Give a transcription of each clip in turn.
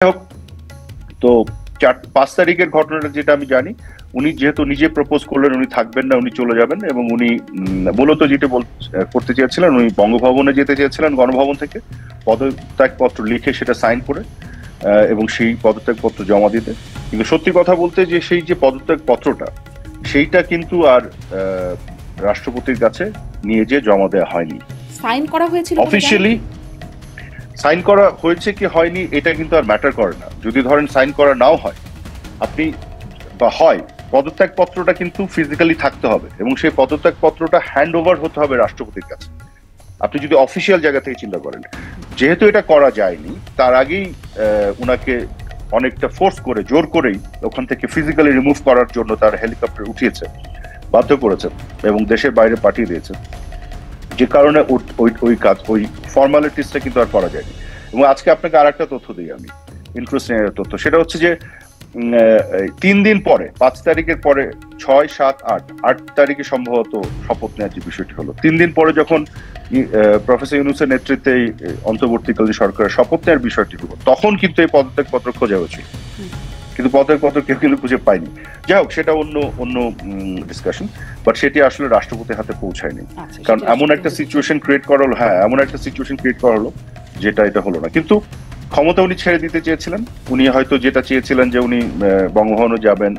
হোক, তো 5 তারিখের ঘটনাটা যেটা আমি জানি, উনি যেহেতু নিজে প্রপোজ করলেন উনি থাকবেন না, উনি চলে যাবেন, এবং উনি মূলত যেটা করতে চেয়েছিলেন, উনি বঙ্গভবনে যেতে চেয়েছিলেন গণভবন থেকে পদত্যাগপত্র লিখে সেটা সাইন করে এবং সেই পদত্যাগপত্র জমা দিতে। কিন্তু সত্যি কথা বলতে যে সেই যে পদত্যাগপত্রটা সেইটা কিন্তু আর রাষ্ট্রপতির কাছে নিয়ে যে জমা দেওয়া হয়নি। সাইন করা হয়েছিল অফিসিয়ালি সাইন করা হয়েছে কি হয়নি এটা কিন্তু আর ম্যাটার করে না। যদি ধরেন সাইন করা নাও হয়, আপনি বা হয়, পদত্যাগপত্রটা কিন্তু ফিজিক্যালি থাকতে হবে এবং সেই পদত্যাগপত্রটা হ্যান্ড ওভার হতে হবে রাষ্ট্রপতির কাছে। আপনি যদি অফিসিয়াল জায়গা থেকে চিন্তা করেন, যেহেতু এটা করা যায়নি, তার আগেই উনাকে অনেকটা ফোর্স করে জোর করেই ওখান থেকে ফিজিক্যালি রিমুভ করার জন্য তার হেলিকপ্টার উঠিয়েছে, বাধ্য করেছে এবং দেশের বাইরে পাঠিয়ে দিয়েছে, যে কারণে ওই কাজ, ওই ফর্মালিটিসটা কিন্তু আর করা যায়নি। এবং আজকে আপনাকে আর একটা তথ্য দিই আমি, ইন্টারেস্টিং একটা তথ্য, সেটা হচ্ছে যে 3 দিন পরে, 5 তারিখের পরে 6, 7, 8 তারিখে সম্ভবত শপথ নেওয়ার যে বিষয়টি হলো, 3 দিন পরে যখন প্রফেসর ইউনূসের নেতৃত্বে অন্তর্বর্তীকালীন সরকারের শপথ নেওয়ার বিষয়টি হলো, তখন কিন্তু এই পদত্যাগপত্র খোঁজা হয়েছিল, কিন্তু পদত্যাগপত্র কেউ কিন্তু খুঁজে পায়নি। যাই হোক, সেটা অন্য ডিসকাশন, বাট সেটি আসলে রাষ্ট্রপতির হাতে পৌঁছায়নি। কারণ এমন একটা সিচুয়েশন ক্রিয়েট করা হলো, এমন একটা সিচুয়েশন ক্রিয়েট করা হলো যেটা এটা হলো না। কিন্তু ক্ষমতা উনি ছেড়ে দিতে চেয়েছিলেন, উনি হয়তো যেটা চেয়েছিলেন যে উনি বঙ্গভবনে যাবেন,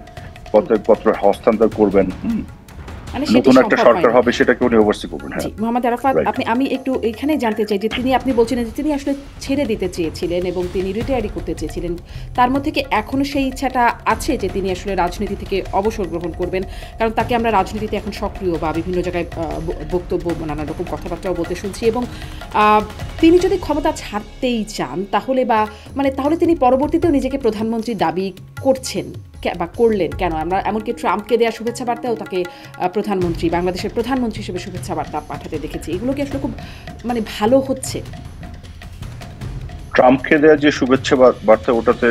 পদত্যাগপত্র হস্তান্তর করবেন, নতুন একটা সরকার হবে, সেটাকে উনি ওভারসি করবেন। হ্যাঁ, মোহাম্মদ আরাফাত, আমি একটু এখানে জানতে চাই যে আপনি বলছিলেন যে তিনি আসলে ছেড়ে দিতে চেয়েছিলেন এবং তিনি রিটায়ারি করতে চেয়েছিলেন, তার মধ্যে কি এখনো সেই ইচ্ছাটা আছে যে তিনি আসলে রাজনীতি থেকে অবসর গ্রহণ করবেন? কারণ তাকে আমরা রাজনীতিতে এখন সক্রিয় বা বিভিন্ন জায়গায় বক্তব্য, নানা রকম কথাবার্তাও বলতে শুনছি, এবং তিনি যদি ক্ষমতা ছাড়তেই চান তাহলে তাহলে তিনি পরবর্তীতেও নিজেকে প্রধানমন্ত্রী দাবি করছেন বা করলেন কেন? আমরা এমনকি ট্রাম্পকে দেওয়া শুভেচ্ছা বার্তাও তাকে প্রধানমন্ত্রী, বাংলাদেশের প্রধানমন্ত্রী হিসেবে শুভেচ্ছা বার্তা পাঠাতে দেখেছি। এগুলো কি আসলে খুব ভালো হচ্ছে? ট্রাম্পকে দেওয়া যে শুভেচ্ছা বার্তা, ওটাতে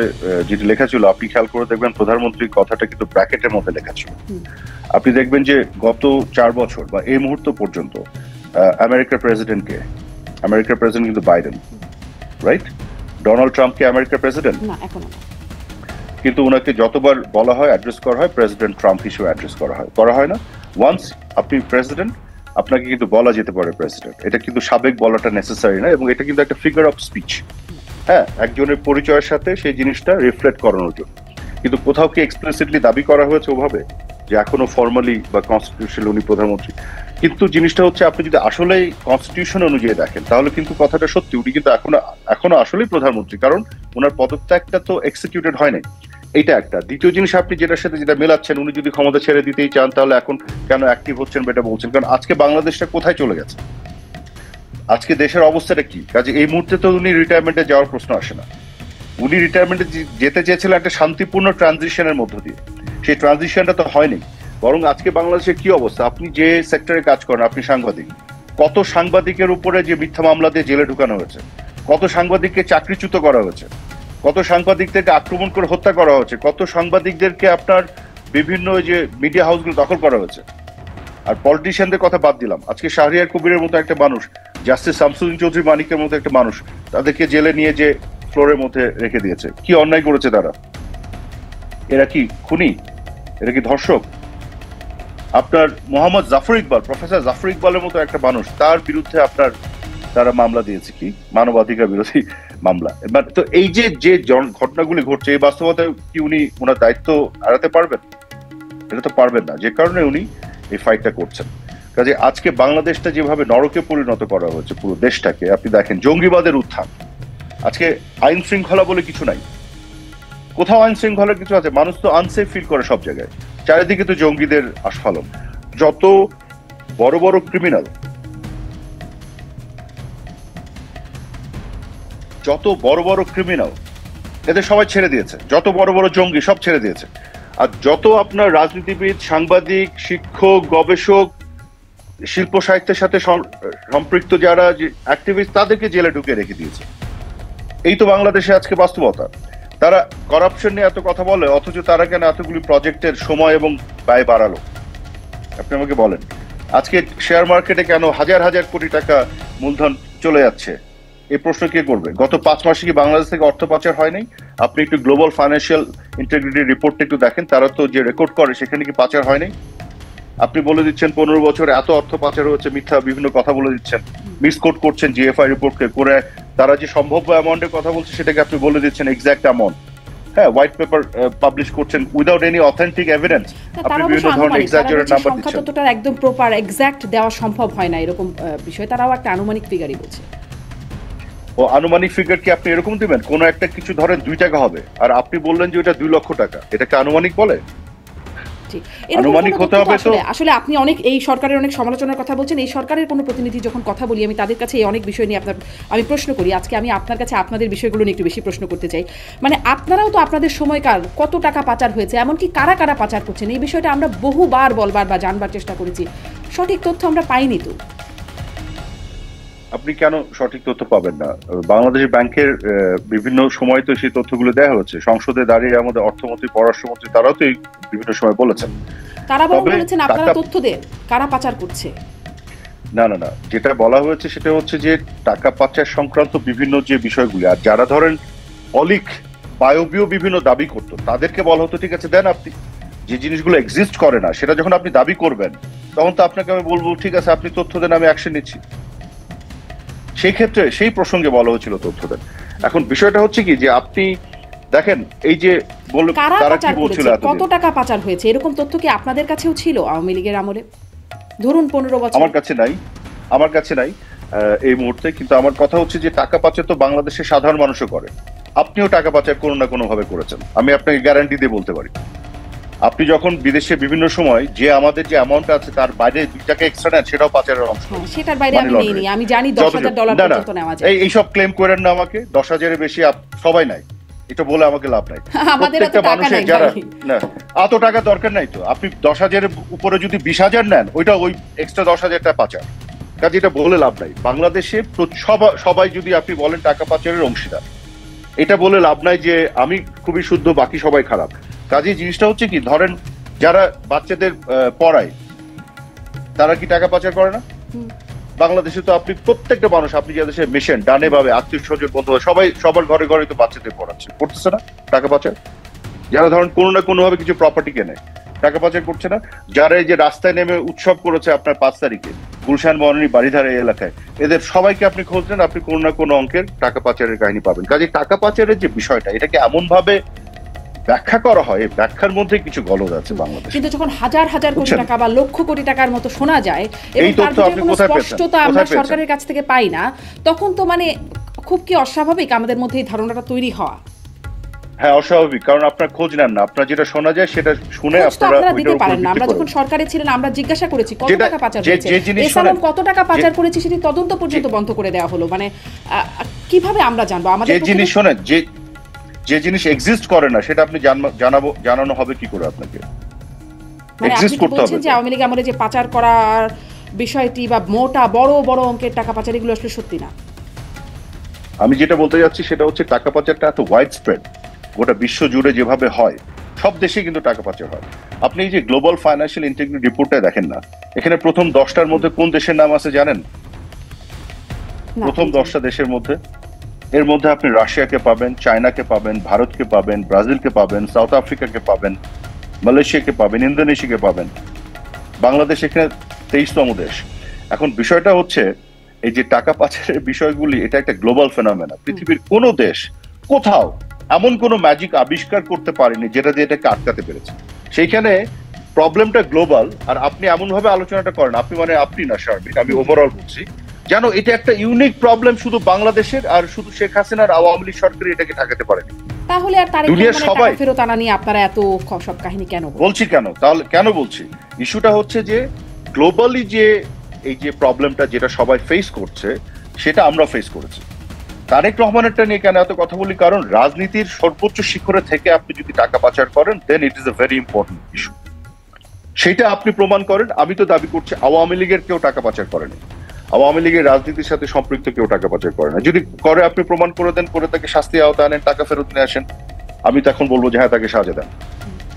যেটি লেখা ছিল, আপনি খেয়াল করে দেখবেন প্রধানমন্ত্রী কথাটা কিন্তু ব্র্যাকেটের মধ্যে লেখা ছিল। আপনি দেখবেন যে গত 4 বছর বা এই মুহূর্ত পর্যন্ত আমেরিকার প্রেসিডেন্ট কিন্তু বাইডেন, রাইট? ডোনাল্ড ট্রাম্প কি আমেরিকার প্রেসিডেন্ট না, এখনো না। কিন্তু ওনাকে যতবার বলা হয়, অ্যাড্রেস করা হয়, প্রেসিডেন্ট ট্রাম্প হিসেবে অ্যাড্রেস করা হয় না। ওয়ান্স আপনি প্রেসিডেন্ট, আপনাকে কিন্তু বলা যেতে পারে প্রেসিডেন্ট, এটা কিন্তু সাবেক বলাটা নেসেসারি না, এবং এটা কিন্তু একটা ফিগার অফ স্পিচ, একজনের পরিচয়ের সাথে সেই জিনিসটা রিফ্লেক্ট করানোর জন্য। কিন্তু কোথাও কি এক্সপ্লিসিটলি দাবি করা হয়েছে ওভাবে যে এখনো ফর্মালি বা কনস্টিটিউশন উনি প্রধানমন্ত্রী? কিন্তু জিনিসটা হচ্ছে, আপনি যদি আসলেই কনস্টিটিউশন অনুযায়ী দেখেন তাহলে কিন্তু কথাটা সত্যি, উনি কিন্তু এখনো আসলেই প্রধানমন্ত্রী, কারণ ওনার পদত্যাগটা তো এক্সিকিউটেড হয় নাই। এইটা একটা। দ্বিতীয় জিনিস, আপনি যেটার সাথে যেটা মেলাচ্ছেন, উনি যদি ক্ষমতা ছেড়ে দিতেই চান তাহলে এখন কেন অ্যাক্টিভ হচ্ছেন এটা বলছেন, কারণ আজকে বাংলাদেশটা কোথায় চলে গেছে, আজকে দেশের অবস্থাটা কি? কাজে এই মুহূর্তে তো উনি রিটায়ারমেন্টে যাওয়ার প্রশ্ন আসে না। উনি রিটায়ারমেন্টে যেতে চেয়েছিলেন একটা শান্তিপূর্ণ ট্রানজিশনের মধ্য দিয়ে, সেই ট্রানজিশনটা তো হয়নি। বরং আজকে বাংলাদেশের কি অবস্থা, আপনি যে সেক্টরে কাজ করেন, আপনি সাংবাদিক, কত সাংবাদিকের উপরে যে মিথ্যা মামলা দিয়ে জেলে ঢুকানো হয়েছে, কত সাংবাদিককে চাকরিচ্যুত করা হয়েছে, কত সাংবাদিকদেরকে আক্রমণ করে হত্যা করা হয়েছে, কত সাংবাদিকদেরকে আপনার বিভিন্ন যে মিডিয়া হাউসগুলো দখল করা হয়েছে। আর পলিটিশিয়ানদের কথা বাদ দিলাম, আজকে শাহরিয়ার কবিরের মতো একটা মানুষ, জাস্টিস শামসুদ্দিন চৌধুরী মানিকের মতো একটা মানুষ, তাদেরকে জেলে নিয়ে যে ফ্লোরের মধ্যে রেখে দিয়েছে। কি অন্যায় করেছে তারা? এরা কি খুনি? এরা কি ধর্ষক? আপনার মোহাম্মদ জাফর ইকবাল, প্রফেসর জাফর ইকবালের মতো একটা মানুষ, তার বিরুদ্ধে তারা মামলা দিয়েছে, কি মানবাধিকার বিরোধী মামলা। তো এই যে ঘটনাগুলি ঘটছে, এই বাস্তবতায় কি উনি ওনার দায়িত্ব এড়াতে পারবেন? এটা তো পারবেন না, যে কারণে উনি এই ফাইটটা করছেন। কাজে আজকে বাংলাদেশটা যেভাবে নরকে পরিণত করা হয়েছে, পুরো দেশটাকে, আপনি দেখেন জঙ্গিবাদের উত্থান, আজকে আইন শৃঙ্খলা বলে কিছু নাই, কোথাও আইন শৃঙ্খলার কিছু আছে? মানুষ তো আনসেফ ফিল করে সব জায়গায়, চারিদিকে তো জঙ্গিদের আস্ফালন। যত বড় বড় ক্রিমিনাল, এদের সবাই ছেড়ে দিয়েছে, যত বড় বড় জঙ্গি সব ছেড়ে দিয়েছে। আর যত আপনার রাজনীতিবিদ, সাংবাদিক, শিক্ষক, গবেষক, শিল্প সাহিত্যের সাথে সম্পৃক্ত যারা অ্যাক্টিভিস্ট, তাদেরকে জেলে ঢুকে রেখে দিয়েছে। এই তো বাংলাদেশে আজকে বাস্তবতা। তারা করাপশন নিয়ে এত কথা বলে, অথচ তারা কেন এতগুলি প্রজেক্টের সময় এবং ব্যয় বাড়ালো? আপনি আমাকে বলেন। আজকে শেয়ার মার্কেটে কেন হাজার হাজার কোটি টাকা মূলধন চলে যাচ্ছে? এই প্রশ্ন কে করবে? গত 5 মাসে কি বাংলাদেশ থেকে অর্থ পাচার হয় নাই? আপনি একটু গ্লোবাল ফাইন্যান্সিয়াল ইন্টিগ্রিটি রিপোর্টটা একটু দেখেন, তারা তো যে রেকর্ড করে সেখানে কি পাচার হয়নি? আপনি বলে দিচ্ছেন 15 বছরে এত অর্থ পাচার হচ্ছে, মিথ্যা বিভিন্ন কথা বলে দিচ্ছেন, মিসকোট করছেন জিএফআই রিপোর্টকে করে, তারা যে সম্ভাব্য অ্যামাউন্টের কথা বলছে সেটাকে আপনি বলে দিচ্ছেন এক্সাক্ট অ্যামাউন্ট। হ্যাঁ, হোয়াইট পেপার পাবলিশ করছেন উইদাউট এনি অথেন্টিক এভিডেন্স, আপনি বিভিন্ন ধরনের এক্সাজারেট নাম্বার দিচ্ছেন। সংখ্যা ততটা একদম প্রপার এক্সাক্ট দেওয়া সম্ভব হয় না এরকম বিষয়, তারাও একটা আনুমানিক ফিগারই বলছে। ও আনুমানিক ফিগার কি আপনি এরকম দিবেন? কোন একটা কিছু ধরেন 2 টাকা হবে আর আপনি বললেন যে ওটা 2 লক্ষ টাকা, এটাকে আনুমানিক বলে? আনুমানিক হতে হবে তো। আসলে আপনি অনেক এই সরকারের অনেক সমালোচনার কথা বলছেন, এই সরকারের কোনো প্রতিনিধি যখন কথা বলি আমি তাদের কাছে এই অনেক বিষয় নিয়ে আমি প্রশ্ন করি। আজকে আমি আপনার কাছে আপনাদের বিষয়গুলো নিয়ে একটু বেশি প্রশ্ন করতে চাই। মানে আপনারাও তো আপনাদের সময়কাল কত টাকা পাচার হয়েছে, এমনকি কারা কারা পাচার করছেন, এই বিষয়টা আমরা বহুবার বলবার বা জানবার চেষ্টা করেছি, সঠিক তথ্য আমরা পাইনি তো। আপনি কেন সঠিক তথ্য পাবেন না? বাংলাদেশ ব্যাংকের বিভিন্ন সময় তো সেই তথ্যগুলো দেওয়া হচ্ছে, সংসদে দাঁড়িয়ে আমাদের অর্থমন্ত্রী, পররাষ্ট্রমন্ত্রী তারাও তো বিভিন্ন সময় বলেছেন। তারা বলেছেন আপনারা তথ্য দেন কারা পাচার করছে। না না না, যেটা বলা হয়েছে সেটা হচ্ছে যে টাকা পাচার সংক্রান্ত বিভিন্ন যে বিষয়গুলি, আর যারা ধরেন অলিক বায়বীয় বিভিন্ন দাবি করতো তাদেরকে বলা হতো ঠিক আছে দেন, আপনি যে জিনিসগুলো এক্সিস্ট করে না সেটা যখন আপনি দাবি করবেন তখন তো আপনাকে আমি বলবো ঠিক আছে আপনি তথ্য দেন, আমি অ্যাকশন নিচ্ছি। সেই ক্ষেত্রে সেই প্রসঙ্গে বলা হয়েছিল তথ্য দেন। এখন বিষয়টা হচ্ছে কি যে আপনি দেখেন এই যে তারা কি বলছিল, কত টাকা পাচার হয়েছে এরকম তথ্য কি আপনাদের কাছেও ছিল আওয়ামী লীগের আমলে? ধরুন 15 বছর। আমার কাছে নাই এই মুহূর্তে, কিন্তু আমার কথা হচ্ছে যে টাকা পাচার তো বাংলাদেশের সাধারণ মানুষও করে, আপনিও টাকা পাচার কোনো না কোনো ভাবে করেছেন, আমি আপনাকে গ্যারান্টি দিয়ে বলতে পারি। আপনি যখন বিদেশে বিভিন্ন সময় যে আমাদের যে অ্যামাউন্ট আছে তার বাইরে 2 টাকা এক্সট্রা নেন, সেটাও পাচারের অংশ। সেটার বাইরে আমি নেইনি, আমি জানি $10,000 পর্যন্ত নেওয়া যায়। এইসব ক্লেম করেন না আমাকে, 10,000 এর বেশি সবাই নাই, এটা বলে আমাকে লাভ নাই। প্রত্যেকটা মানুষের যারা না এত টাকা দরকার নাই তো, আপনি 10,000 এর উপরে যদি 20,000 নেন ওইটা ওই এক্সট্রা 10,000 টাকা পাচার, কাজে এটা বলে লাভ নাই। বাংলাদেশে সবাই যদি আপনি বলেন টাকা পাচারের অংশীদার, এটা বলে লাভ নাই যে আমি খুবই শুদ্ধ বাকি সবাই খারাপ। কাজে জিনিসটা হচ্ছে কি, ধরেন যারা বাচ্চাদের পড়ায় তারা কি টাকা পাচার করে না? বাংলাদেশে তো আপনি প্রত্যেকটা মানুষ, আপনি যে দেশে মেশেন ডানে ভাবে আত্মীয় স্বজন বন্ধু সবাই সবার ঘরে ঘরে তো বাচ্চাদের পড়াচ্ছে, করতেছে না টাকা পাচার? যারা ধরেন কোনো না কোনো ভাবে কিছু প্রপার্টি কেনে টাকা পাচার করছে না? যারা এই যে রাস্তায় নেমে উৎসব করেছে আপনার 5 তারিখে গুলশান বনানী বাড়িধারা এলাকায়, এদের সবাইকে আপনি খোঁজলেন, আপনি কোনো না কোনো অঙ্কের টাকা পাচারের কাহিনী পাবেন। কাজে টাকা পাচারের যে বিষয়টা, এটাকে এমন ভাবে ব্যাখ্যা করা হয়, এই ব্যাখ্যার মধ্যে কিছু গলদ আছে বাংলাদেশে। কিন্তু যখন হাজার হাজার কোটি টাকা বা লক্ষ কোটি টাকার মতো শোনা যায় এবং তার কোনো স্পষ্টতা আমরা সরকারের কাছ থেকে পাই না, তখন তো মানে খুব কি অস্বাভাবিক আমাদের মধ্যে এই ধারণাটা তৈরি হওয়া? হ্যাঁ অস্বাভাবিক, কারণ আপনার খোঁজ নেন না, আপনার যেটা শোনা যায় সেটা শুনে আপনারা দিতে পারেন না। আমরা যখন সরকারে ছিলেন আমরা জিজ্ঞাসা করেছি কত টাকা পাচার হয়েছে, এছাড়াও কত টাকা পাচার করেছে সেটি তদন্ত পর্যন্ত বন্ধ করে দেওয়া হলো। মানে কিভাবে আমরা জানবো? আমাদের যে জিনিস শোনেন, যে জিনিস এক্সিস্ট করে না সেটা আপনি জানানো হবে কি করে? আপনাকে এক্সিস্ট করতে হবে। যে আওয়ামী লীগ আমলে যে পাচার করার বিষয়টি বা মোটা বড় বড় অঙ্কের টাকা পাচার, এগুলো আসলে সত্যি না। আমি যেটা বলতে যাচ্ছি সেটা হচ্ছে টাকা পাচারটা এত ওয়াইড স্প্রেড, গোটা বিশ্ব জুড়ে যেভাবে হয়, সব দেশে কিন্তু টাকা পাচার হয়। আপনি এই যে গ্লোবাল ফাইন্যান্সিয়াল ইন্টিগ্রিটি রিপোর্টটা দেখেন না, এখানে প্রথম 10টার মধ্যে কোন দেশের নাম আছে জানেন? প্রথম 10টা দেশের মধ্যে, এর মধ্যে আপনি রাশিয়াকে পাবেন, চায়নাকে পাবেন, ভারতকে পাবেন, ব্রাজিলকে পাবেন, সাউথ আফ্রিকাকে পাবেন, মালয়েশিয়াকে পাবেন, ইন্দোনেশিয়াকে পাবেন। বাংলাদেশ এখানে 23তম দেশ। এখন বিষয়টা হচ্ছে এই যে টাকা পাচারের বিষয়গুলি, এটা একটা গ্লোবাল ফেনোমেনা। পৃথিবীর কোনো দেশ কোথাও এমন কোনো ম্যাজিক আবিষ্কার করতে পারেনি যেটা দিয়ে এটাকে আটকাতে পেরেছে। সেইখানে প্রবলেমটা গ্লোবাল, আর আপনি এমন ভাবে আলোচনাটা করেন, আপনি না শারমিন, আমি ওভারঅল বলছি, জানো এটা একটা ইউনিক প্রবলেম শুধু বাংলাদেশের, আর শুধু শেখ হাসিনার আওয়ামী লীগ সরকার এটাকে ঠেকাতে পারেনি। তাহলে আর তারেক রহমানের টাকা ফেরত আনা নিয়ে আপনারা এত সব কাহিনী কেন বলছি? তাহলে কেন বলছি? ইস্যুটা হচ্ছে যে গ্লোবালি যে এই যে প্রবলেমটা যেটা সবাই ফেস করছে সেটা আমরা ফেস করেছি। তারেক রহমানেরটা নিয়ে কেন এত কথা বলি? কারণ রাজনীতির সর্বোচ্চ শিখরে থেকে আপনি যদি টাকা পাচার করেন then it is a very important issue. সেটা আপনি প্রমাণ করেন। আমি তো দাবি করছি আওয়ামী লীগের কেউ টাকা পাচার করেনি, আওয়ামী লীগের রাজনীতির সাথে সম্পৃক্ত কেউ টাকা পাচার করে না। যদি করে আপনি প্রমাণ করে দেন, করে তাকে শাস্তি আওতায় আনেন, টাকা ফেরত নিয়ে আসেন, আমি তখন বলবো যে হ্যাঁ তাকে সাজা দেন,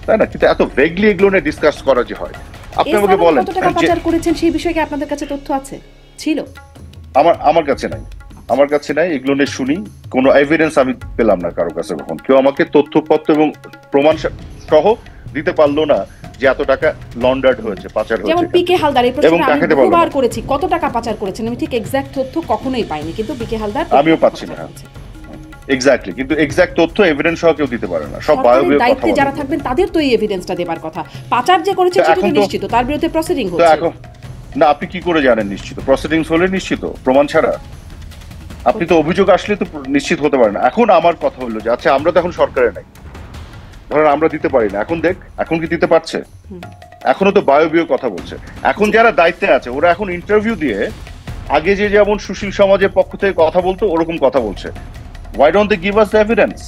তাই না? কিন্তু এত ভেগলি এগুলো নিয়ে ডিসকাস করা যে হয়, আপনি আমাকে বলেন কত টাকা পাচার করেছেন সেই বিষয়ে কি আপনাদের কাছে তথ্য আছে? ছিল? আমার কাছে নাই। আমার কাছে নাই, এগুলো নিয়ে শুনি, কোনো এভিডেন্স আমি পেলাম না কারো কাছে। কখন কেউ আমাকে তথ্যপত্র এবং প্রমাণ সহ দিতে পারলো না যে এত টাকা লন্ডার্ড হয়েছে, পাচার হয়েছে। যেমন পিকে হালদার, এই এবং প্রশ্ন আমি টাকাতে বহুবার করেছি, কত টাকা পাচার করেছেন, আমি ঠিক এক্সাক্ট তথ্য কখনোই পাইনি, কিন্তু পিকে হালদার আমিও পাচ্ছি না এক্স্যাক্টলি, কিন্তু এক্সাক্ট তথ্য এভিডেন্স সহ কেউ দিতে পারে না, সব বায়োবিও কথা দায়িত্বে যারা থাকবেন তাদের তো এই এভিডেন্সটা দেবার কথা। পাচার যে করেছে সেটা তো নিশ্চিত, তার বিরুদ্ধে প্রসিডিং তো হচ্ছে। এখন না, আপনি কি করে জানেন নিশ্চিত? প্রসিডিংস হলে নিশ্চিত, প্রমাণ ছাড়া আপনি তো অভিযোগ আসলে তো নিশ্চিত হতে পারেন। এখন আমার কথা হলো যে আচ্ছা, আমরা তো এখন সরকারে নাই, ধরেন আমরা দিতে পারি না, এখন দেখ এখন কি দিতে পারছে? এখনো তো বায়োবিও কথা বলছে। এখন যারা দায়িত্বে আছে ওরা এখন ইন্টারভিউ দিয়ে আগে যে যেমন সুশীল সমাজের পক্ষ থেকে কথা বলতো ওরকম কথা বলছে। Why don't they give us the evidence?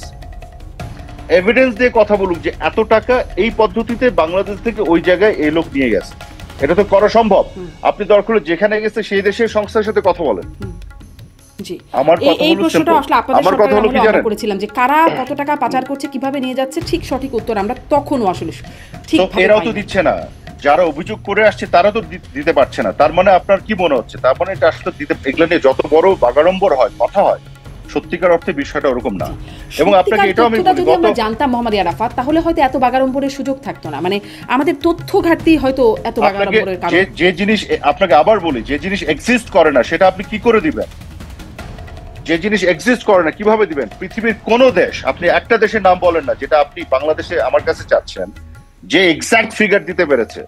Evidence দিয়ে কথা বলুক যে এত টাকা এই পদ্ধতিতে বাংলাদেশ থেকে ওই জায়গায় এই লোক নিয়ে গেছে। এটা তো করা সম্ভব। আপনি দরকার হলে যেখানে গেছে সেই দেশের সংস্থার সাথে কথা বলেন। জি, আমার কথা এই হলো প্রশ্নটা আসলে আপনাদের আমার কথা হলো কি জানেন, করেছিলাম যে কারা কত টাকা পাচার করছে, কিভাবে নিয়ে যাচ্ছে, ঠিক সঠিক উত্তর আমরা তখনও আসলে ঠিক তো এরাও তো দিচ্ছে না, যারা অভিযোগ করে আসছে তারা তো দিতে পারছে না। তার মানে আপনার কি মনে হচ্ছে? তার মানে এটা আসলে দিতে, এগুলো নিয়ে যত বড় বাগাড়ম্বর হয় কথা হয়, সত্যিকার অর্থে বিষয়টা ওরকম না। এবং আপনাকে এটাও আমি বলি, যদি আমরা জানতাম মোহাম্মদ আরাফাত, তাহলে হয়তো এত বাগাড়ম্বরের সুযোগ থাকতো না। মানে আমাদের তথ্য ঘাটতি হয়তো এত বাগাড়ম্বরের কারণ। যে জিনিস আপনাকে আবার বলি, যে জিনিস এক্সিস্ট করে না সেটা আপনি কি করে দিবেন? যে জিনিস এক্সিস্ট করে না কিভাবে দিবেন? পৃথিবীর কোন দেশ, আপনি একটা দেশের নাম বলেন না যেটা আপনি বাংলাদেশে আমার কাছে চাচ্ছেন যে এক্সাক্ট ফিগার দিতে পেরেছে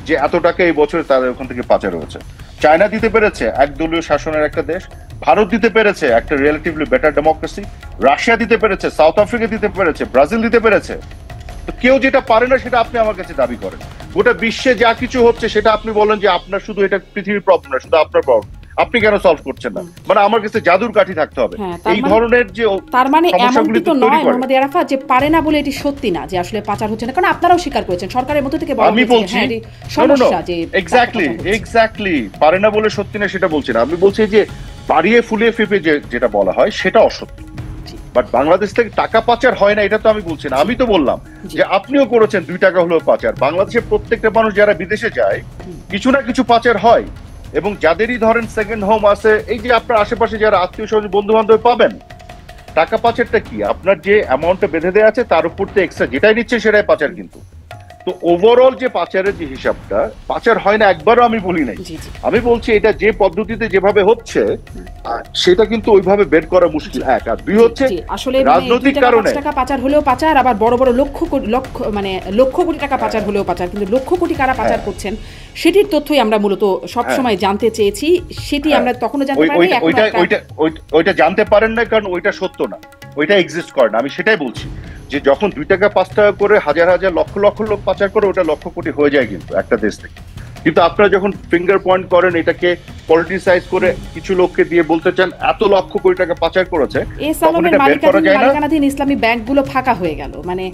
যে এত টাকা এই বছর তাদের ওখান থেকে পাচার হয়েছে। চায়না দিতে পেরেছে, একদলীয় শাসনের একটা দেশ। ভারত দিতে পেরেছে, একটা রিলেটিভলি বেটার ডেমোক্রেসি। রাশিয়া দিতে পেরেছে, সাউথ আফ্রিকা দিতে পেরেছে, ব্রাজিল দিতে পেরেছে। তো কেউ যেটা পারে না সেটা আপনি আমার কাছে দাবি করেন। গোটা বিশ্বে যা কিছু হচ্ছে সেটা আপনি বলেন যে আপনার শুধু এটা পৃথিবীর প্রবলেম না, শুধু আপনার প্রবলেম, আপনি কেন সলভ করছেন না? মানে আমার কাছে জাদুর কাঠি থাকতে হবে এই ধরনের যে, তার মানে এমনটি তো নয় মোহাম্মদ আরাফাত যে পারে না বলে এটি সত্যি না যে আসলে পাচার হচ্ছে না, কারণ আপনারাও স্বীকার করেছেন, সরকারের মধ্য থেকে বলা হয়েছে হ্যাঁ এটি সমস্যা যে এক্স্যাক্টলি পারে না বলে সত্যি না সেটা বলছি না। আমি বলছি যে বাড়িয়ে ফুলিয়ে ফেপে যেটা বলা হয় সেটা অসত্য। বাট বাংলাদেশ থেকে টাকা পাচার হয় না এটা তো আমি বলছি না। আমি তো বললাম যে আপনিও করেছেন 2 টাকা হলেও পাচার। বাংলাদেশের প্রত্যেকটা মানুষ যারা বিদেশে যায় কিছু না কিছু পাচার হয়। এবং যাদেরই ধরেন সেকেন্ড হোম আছে, এই যে আপনার আশেপাশে যারা আত্মীয় স্বজন বন্ধু বান্ধব পাবেন, টাকা পাচারটা কি? আপনার যে অ্যামাউন্টটা বেঁধে দেওয়া আছে তার উপর তো এক্সট্রা যেটাই নিচ্ছে সেটাই পাচার। কিন্তু তো ওভারঅল যে পাচারের যে হিসাবটা, পাচার হয় না একবারও আমি বলি নাই। আমি বলছি এটা যে পদ্ধতিতে যেভাবে হচ্ছে সেটা কিন্তু ওইভাবে বের করা মুশকিল, এক। আর দুই হচ্ছে আসলে রাজনৈতিক কারণে টাকা পাচার হলেও পাচার, আবার বড় বড় লক্ষ কোটি টাকা পাচার হলেও পাচার। কিন্তু লক্ষ কোটি কারা পাচার করছেন সেটির তথ্যই আমরা মূলত সব সময় জানতে চেয়েছি। সেটি আমরা তখনও জানতে পারিনি। ওইটা জানতে পারেন না কারণ ওইটা সত্য না, ওইটা এক্সিস্ট করে না। আমি সেটাই বলছি যে যখন 2 টাকা 5 টাকা করে হাজার হাজার লক্ষ লক্ষ লোক পাচার করে ওটা লক্ষ কোটি হয়ে যায় কিন্তু একটা দেশ থেকে। কিন্তু আপনারা যখন ফিঙ্গার পয়েন্ট করেন, এটাকে পলিটিসাইজ করে কিছু লোককে দিয়ে বলতে চান এত লক্ষ কোটি টাকা পাচার করেছে, তখন এটা বের করা যায় না। মালিকানাধীন ইসলামী ব্যাংকগুলো ফাঁকা হয়ে গেল। মানে